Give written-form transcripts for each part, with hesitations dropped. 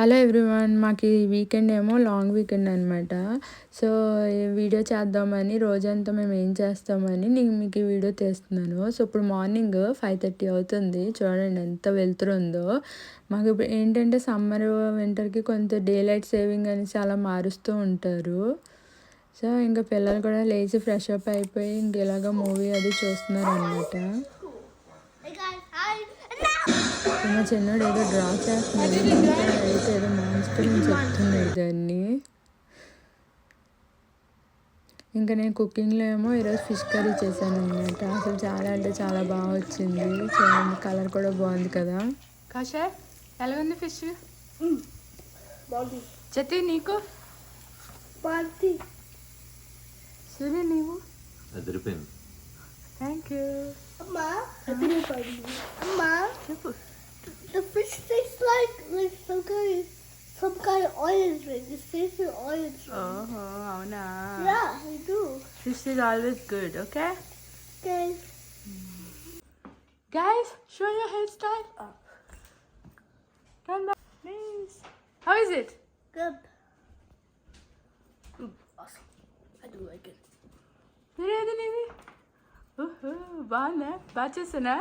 Hello everyone, మాకు ఈ weekend ఏమో లాంగ్ వీకెండ్ అనమాట. సో ఈ వీడియో చేద్దామని, రోజంతా మేము ఏం చేస్తామని నేను మీకు ఈ వీడియో తీస్తున్నాను. సో ఇప్పుడు మార్నింగ్ 5:30 అవుతుంది. చూడండి ఎంత వెళ్తుందో. మాకు ఇప్పుడు ఏంటంటే సమ్మర్ వింటర్కి కొంచెం డే లైట్ సేవింగ్ అని చాలా మారుస్తూ ఉంటారు. సో ఇంకా పిల్లలు కూడా లేచి ఫ్రెష్ అప్ అయిపోయి ఇంక ఇలాగ మూవీ అది చూస్తున్నారు అనమాట. మా చిన్నోడు ఏదో డ్రా చేస్తున్నాడు, అయితే ఏదో మాన్స్టర్ అని చెప్తున్నాడు దాన్ని. ఇంకా నేను కుకింగ్లో ఏమో ఈరోజు ఫిష్ కర్రీ చేశాను అనమాట. అసలు చాలా అంటే చాలా బాగా వచ్చింది. చూడండి, కలర్ కూడా బాగుంది కదా. కాషే ఎలా ఉంది ఫిష్? జతి నీకు? సరే నీవు? Thank you. చెప్పు. The fish tastes like some kind of oil drink. It tastes like oil drink. ఓహో అవునా? Yeah, I do. Fish is always good, okay? Okay. Guys, show your hairstyle. Turn back, please. How is it? Good. Awesome. I do like it. Ready, Nivi? బాగుందా? బాగా చేసానా?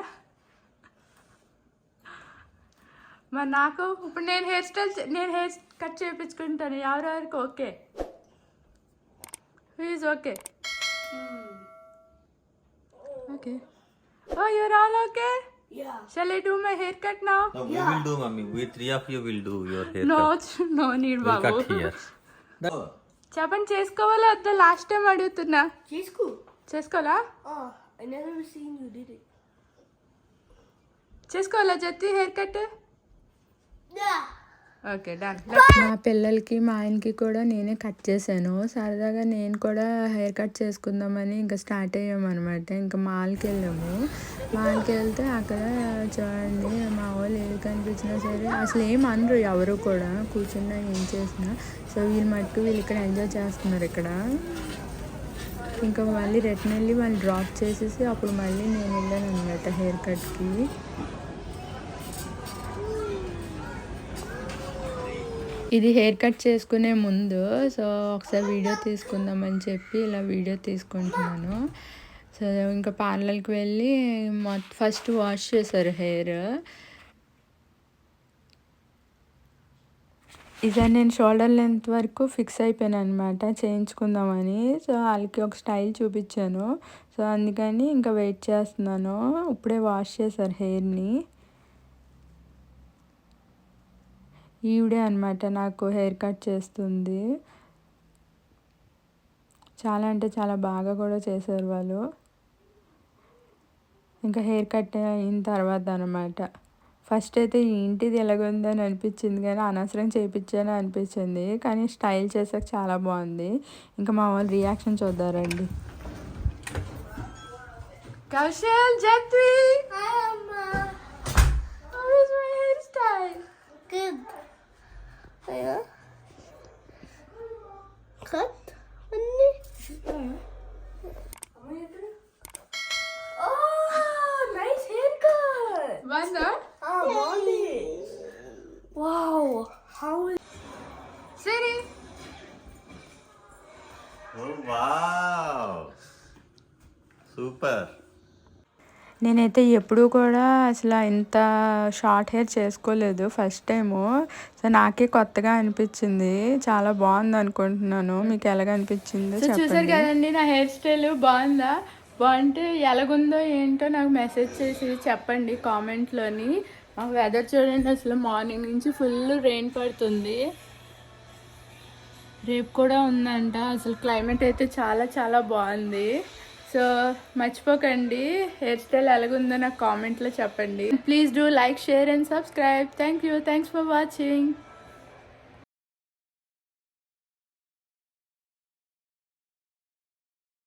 మరి నాకు ఇప్పుడు నేను hair cut చేయించుకుంటాను. ఎవరెవరికి okay? Who is okay? Okay. Oh, you're all okay? Yeah. Shall I do my haircut now? No, we will do, mommy. We three of you will do your haircut. No need, We'll Babu. cut here. No. చెప్పండి, చేసుకోవాలా వద్దా? Last time అడుగుతున్నా. చేసుకోవాలా? Oh, I never seen you did it. చేసుకోవాలా జతి hair cut? Yeah. Okay, done. మా పిల్లలకి మా ఆయనకి కూడా నేనే కట్ చేశాను. సరదాగా నేను కూడా హెయిర్ కట్ చేసుకుందామని ఇంకా స్టార్ట్ అయ్యామన్నమాట. ఇంకా మాల్కి వెళ్ళాము. మాల్కి వెళ్తే అక్కడ చూడండి, మా వాళ్ళు ఏది కనిపించినా సరే అసలు ఏం అనరు ఎవరు కూడా, కూర్చున్నా ఏం చేసినా. సో వీళ్ళు ఇక్కడ ఎంజాయ్ చేస్తున్నారు ఇక్కడ. ఇంకా మళ్ళీ రిటర్న్ వెళ్ళి వాళ్ళు డ్రాప్ చేసేసి అప్పుడు మళ్ళీ నేను వెళ్ళాను అనమాట హెయిర్ కట్కి. ఇది హెయిర్ కట్ చేసుకునే ముందు సో ఒకసారి వీడియో తీసుకుందామని చెప్పి ఇలా వీడియో తీసుకుంటున్నాను. సో ఇంకా పార్లర్కి వెళ్ళి ఫస్ట్ వాష్ చేశారు హెయిర్. ఇదే నేను షోల్డర్ లెంత్ వరకు ఫిక్స్ అయిపోయాను అనమాట చేయించుకుందామని. సో వాళ్ళకి ఒక స్టైల్ చూపించాను. సో అందుకని ఇంకా వెయిట్ చేస్తున్నాను. ఇప్పుడే వాష్ చేశారు హెయిర్ని. ఈవిడే అనమాట నాకు హెయిర్ కట్ చేస్తుంది. చాలా అంటే చాలా బాగా కూడా చేశారు వాళ్ళు. ఇంకా హెయిర్ కట్ అయిన తర్వాత అనమాట ఫస్ట్ అయితే ఏంటిది ఎలాగుందని అనిపించింది, కానీ అనవసరం చేయించాను అనిపించింది. కానీ స్టైల్ చేసాక చాలా బాగుంది. ఇంకా మా వాళ్ళు రియాక్షన్ చూద్దారండి. Kaushal, Jatvi, Hi, Amma. how is my hairstyle? Good. Yeah. Cut. Anni. Oh, nice haircut. బాగుందా? Oh, Molly. Wow. How is సరే. Oh, wow. Super. నేనైతే ఎప్పుడూ కూడా అసలు ఇంత షార్ట్ హెయిర్ చేసుకోలేదు, ఫస్ట్ టైము. సో నాకే కొత్తగా అనిపించింది. చాలా బాగుంది అనుకుంటున్నాను. మీకు ఎలాగ అనిపించిందో చెప్పండి. చూసారు కదండి నా హెయిర్ స్టైల్. బాగుందా? బాగుంటే ఎలాగుందో ఏంటో నాకు మెసేజ్ చేసి చెప్పండి కామెంట్లోని. వెదర్ చూడండి, అసలు మార్నింగ్ నుంచి ఫుల్ రెయిన్ పడుతుంది. రేపు కూడా ఉందంట. అసలు క్లైమేట్ అయితే చాలా చాలా బాగుంది. సో మర్చిపోకండి హెయిర్ స్టైల్ ఎలాగుందో నాకు కామెంట్లో చెప్పండి. Please do like, share and subscribe. Thank you. Thanks for watching.